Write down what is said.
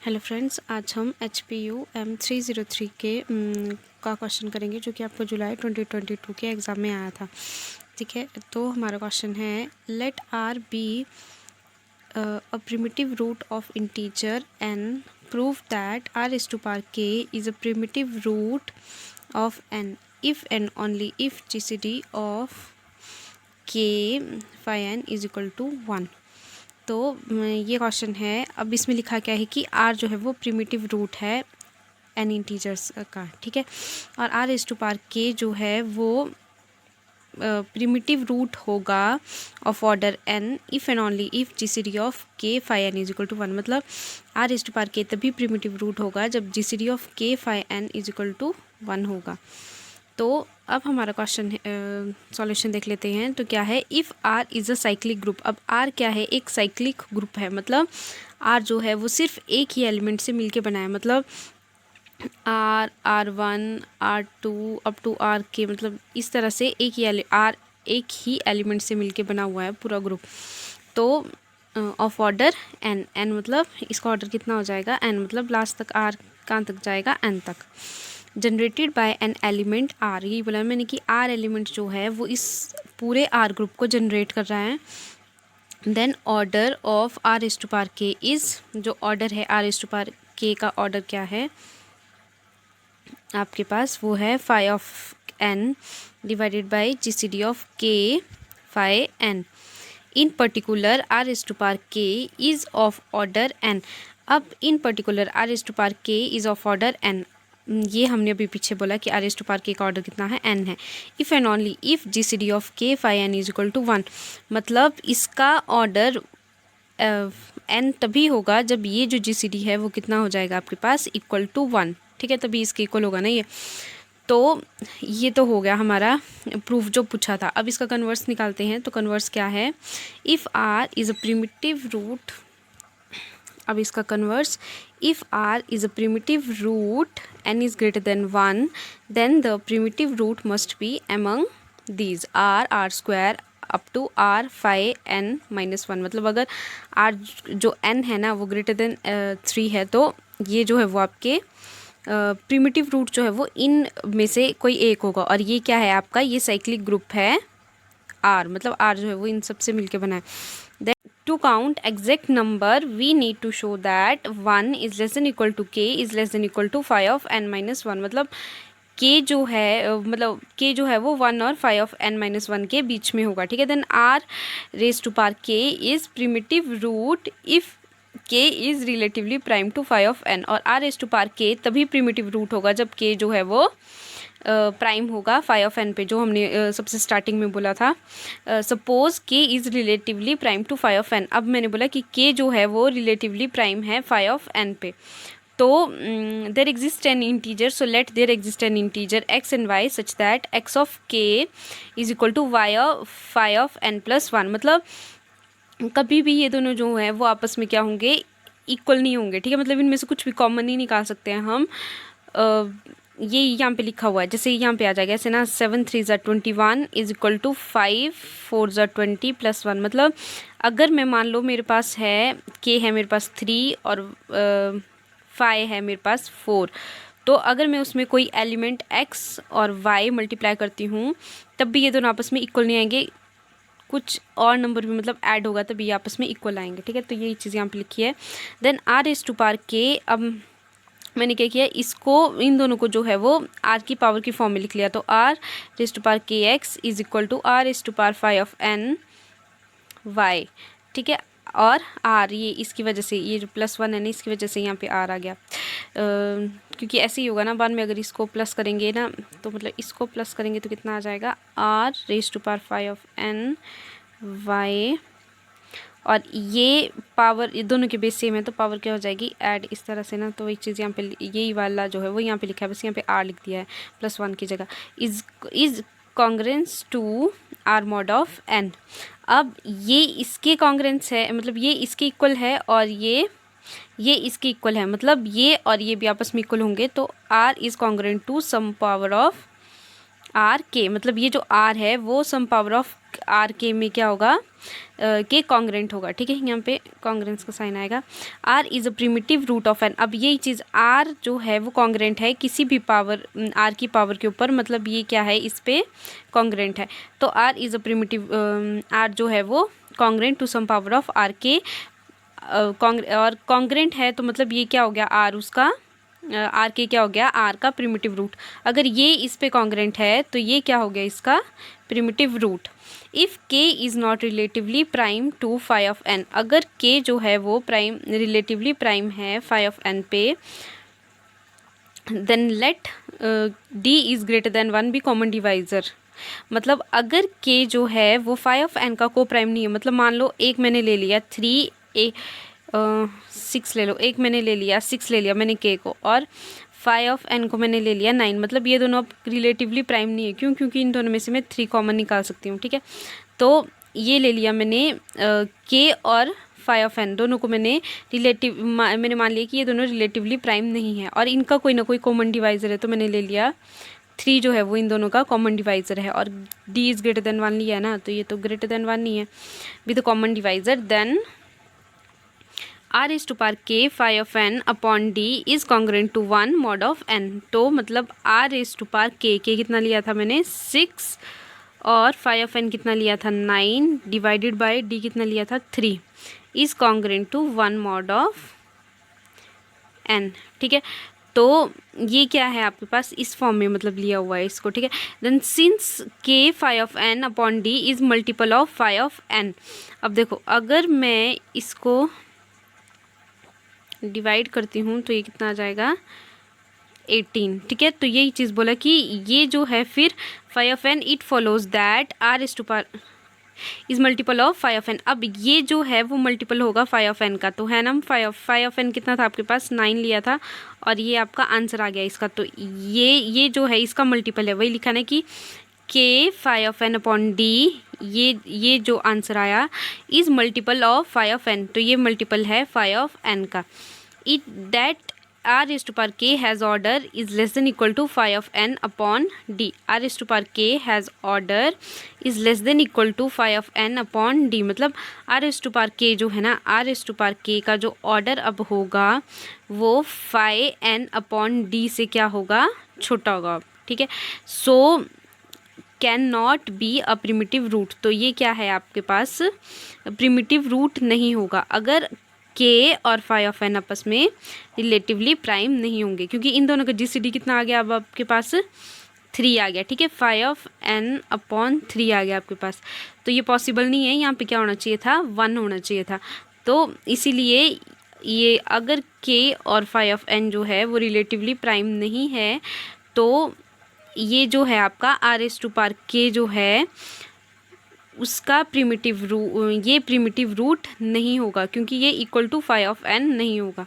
Hello friends, आज हम HPU M303 के का क्वेश्चन करेंगे जो कि आपको जुलाई 2022 के एग्ज़ाम में आया था। ठीक है, तो हमारा क्वेश्चन है let R be a primitive root of integer n, prove that r is to power k is a primitive root of n if and only if GCD of k phi n is equal to 1। तो ये question है। अब इसमें लिखा क्या है कि r जो है वो प्रिमिटिव रूट है n इंटीजर्स का। ठीक है, और r is to power k जो है वो प्रिमिटिव रूट होगा of order n if and only if GCD of k phi n is equal to 1। मतलब r is to power k तभी प्रिमिटिव रूट होगा जब GCD of k phi n is equal to 1 होगा। तो अब हमारा question solution देख लेते हैं। तो क्या है, if R is a cyclic group. अब R क्या है, एक साइक्लिक ग्रुप है। मतलब R जो है वो सिर्फ एक ही एलिमेंट से मिलके बना है। मतलब R, R1, R2 up to RK, मतलब इस तरह से एक ही एलिमेंट से मिलके बना हुआ है पूरा ग्रुप। तो ऑफ ऑर्डर n मतलब इसका ऑर्डर कितना हो जाएगा n, मतलब लास्ट तक R कहाँ तक जाएगा, n तक। Generated by an element R, यही बोला मैंने कि R एलिमेंट जो है वो इस पूरे R ग्रुप को जनरेट कर रहा है। Then order of R is to power k is, जो ऑर्डर है R is to power k का ऑर्डर क्या है आपके पास, वो है phi of n divided by GCD of k phi n। In particular R is to power k is of order n। अब in particular R is to power k is of order n, ये हमने अभी पीछे बोला कि R is to power k का order कितना है, n है। If and only if GCD of k phi n is equal to 1, मतलब इसका ऑर्डर n तभी होगा जब ये जो GCD है वो कितना हो जाएगा आपके पास, इक्वल टू 1। ठीक है, तभी इसके इक्वल होगा ना ये। तो ये तो हो गया हमारा प्रूफ जो पूछा था। अब इसका कन्वर्स निकालते हैं। तो कन्वर्स क्या है, if R is a primitive root, अब इसका converse, if R is a primitive root n is greater than 1 then the primitive root must be among these r square up to r phi n minus 1। मतलब अगर r जो n है ना वो greater than 3 है तो ये जो है वो आपके प्रिमिटिव रूट जो है वो इन में से कोई एक होगा। और ये क्या है आपका, ये साइक्लिक ग्रुप है R, मतलब R जो है वो इन सब से मिलके बना है। To count exact number we need to show that 1 is less than equal to k is less than equal to phi of n minus 1। मतलब k जो है वो 1 और phi of n minus 1 के बीच में होगा। ठीक है, then r raised to power k is primitive root if k is relatively prime to phi of n। और r raised to power k तभी primitive root होगा जब k जो है वो प्राइम होगा phi ऑफ n पे, जो हमने सबसे स्टार्टिंग में बोला था। Suppose k is relatively prime to phi of n। अब मैंने बोला कि k जो है वो रिलेटिवली प्राइम है phi ऑफ n पे। तो there exist an integer, so let there exist an integer x and y such that x of k is equal to y of phi of n plus 1। मतलब कभी भी ये दोनों जो हैं वो आपस में क्या होंगे, इक्वल नहीं होंगे। ठीक है, मतलब इनमें से कुछ भी कॉमन ही निकाल सकते हैं हम। ये यहाँ पे लिखा हुआ है, जैसे यहाँ पे आ जाएगा ऐसे ना, 7 3 ज़ा 21 इज इक्वल टू 5 4 ज़ा 20 प्लस 1। मतलब अगर मैं मान लो मेरे पास है k है मेरे पास 3 और phi है मेरे पास 4, तो अगर मैं उसमें कोई एलिमेंट x और y मल्टीप्लाई करती हूँ तब भी ये दोनों आपस में इक्वल नहीं आएंगे, कुछ और नंबर भी मतलब ऐड होगा तभी आपस में इक्वल आएंगे। ठीक है, तो यही चीज़ यहाँ पे लिखी है। Then r is to power k, अब मैंने क्या किया, इसको इन दोनों को जो है वो r की पावर की फॉर्म में लिख लिया। तो r raise to power kx is equal to r raise to power phi of n y। ठीक है, और r ये इसकी वजह से, ये जो प्लस 1 है ना इसकी वजह से यहाँ पे r आ गया। क्योंकि ऐसे ही होगा ना बाद में, अगर इसको प्लस करेंगे ना तो मतलब इसको प्लस करेंगे तो कितना आ जाएगा, r raise to power phi of n y। और ये पावर ये दोनों के बेस सेम है तो पावर क्या हो जाएगी, ऐड, इस तरह से ना। तो एक चीज़ यहाँ पे यही वाला जो है वो यहाँ पे लिखा है, बस यहाँ पे r लिख दिया है प्लस 1 की जगह। Is congruence to r mod of n। अब ये इसके कॉन्ग्रेंस है, मतलब ये इसके इक्वल है और ये इसके इक्वल है, मतलब ये और ये भी आपस में इक्वल होंगे। तो r is congruent to some power of R के, मतलब ये जो आर है वो सम पावर ऑफ आर के में क्या होगा, के कॉन्ग्रेंट होगा, ठीक है। यहाँ पे कॉन्ग्रेंस का साइन आएगा। R is a primitive root of N, अब यही चीज़ आर जो है वो कॉन्ग्रेंट है किसी भी पावर, आर की पावर के ऊपर, मतलब ये क्या है, इस पे कॉन्ग्रेंट है। तो R is a primitive, R जो है वो congruent to some power of R के, और कॉन्ग्रेंट है तो मतलब ये क्या हो गया, आर उसका, आर के क्या हो गया, आर का प्रिमिटिव रूट। अगर ये इस पे कॉन्ग्रेंट है तो ये क्या हो गया, इसका primitive root. If K is not relatively prime to phi of N, अगर के जो है वो प्राइम, रिलेटिवली प्राइम है फाई ऑफ एन पे, then let D is greater than 1 be common divisor. मतलब अगर के जो है वो फाई ऑफ एन का को प्राइम नहीं है, मतलब मान लो एक मैंने ले लिया 3 6 ले लो, एक मैंने ले लिया 6 ले लिया मैंने के को, और फाई ऑफ एन को मैंने ले लिया 9, मतलब ये दोनों अब रिलेटिवली प्राइम नहीं है। क्यों? क्योंकि इन दोनों में से मैं 3 कॉमन निकाल सकती हूँ, ठीक है। तो ये ले लिया मैंने के और फाई ऑफ एन, दोनों को मैंने मैंने मान लिया कि ये दोनों रिलेटिवली प्राइम नहीं है और इनका कोई ना कोई कॉमन डिवाइज़र है, तो मैंने ले लिया 3 जो है वो इन दोनों का कॉमन डिवाइज़र है, और डी इज़ ग्रेटर देन 1 लिया है ना, तो ये तो ग्रेटर देन 1 नहीं है with common divisor. Then r is to power k phi of N upon D is congruent to 1 mod of n. तो मतलब आर इज टू पार के कितना लिया था मैंने 6, और फाई ऑफ एन कितना लिया था 9, डिवाइडेड बाय डी कितना लिया था 3, is congruent to 1 mod of N, ठीक है। तो ये क्या है आपके पास इस फॉर्म में, मतलब लिया हुआ है इसको, ठीक है। Then since K phi of N upon D is multiple of phi of N. अब देखो अगर मैं इसको डिवाइड करती हूँ तो ये कितना आ जाएगा 18, ठीक है। तो यही चीज़ बोला कि ये जो है फिर phi of N, it follows that are is to power is multiple of phi of N. अब ये जो है वो मल्टीपल होगा फाई ऑफ एन का, तो है ना, फाई ऑफ एन कितना था आपके पास 9 लिया था, और ये आपका आंसर आ गया इसका। तो ये जो है इसका मल्टीपल है, वही लिखा है कि k phi of N upon d, ये जो आंसर आया is multiple of phi of n, तो ये मल्टीपल है फाई ऑफ एन का। It that are is to power k has order is less than equal to phi of N upon d. R is to power k has order is less than equal to phi of N upon d, मतलब r is to power k जो है ना, are is to power के का जो order अब होगा वो फाई एन अपॉन डी से क्या होगा, छोटा होगा, ठीक है। So can not be a primitive root, तो ये क्या है आपके पास प्रिमिटिव रूट नहीं होगा अगर के और फाई ऑफ एन आपस में रिलेटिवली प्राइम नहीं होंगे, क्योंकि इन दोनों का जीसीडी कितना आ गया, अब आपके पास 3 आ गया, ठीक है। फाई ऑफ एन अपॉन 3 आ गया आपके पास, तो ये पॉसिबल नहीं है, यहाँ पे क्या होना चाहिए था 1 होना चाहिए था। तो इसीलिए ये अगर के और फाई ऑफ एन जो है वो रिलेटिवली प्राइम नहीं है, तो ये जो है आपका R S to power k जो है उसका प्रिमिटिव रूट नहीं होगा, क्योंकि ये equal to phi of N नहीं होगा।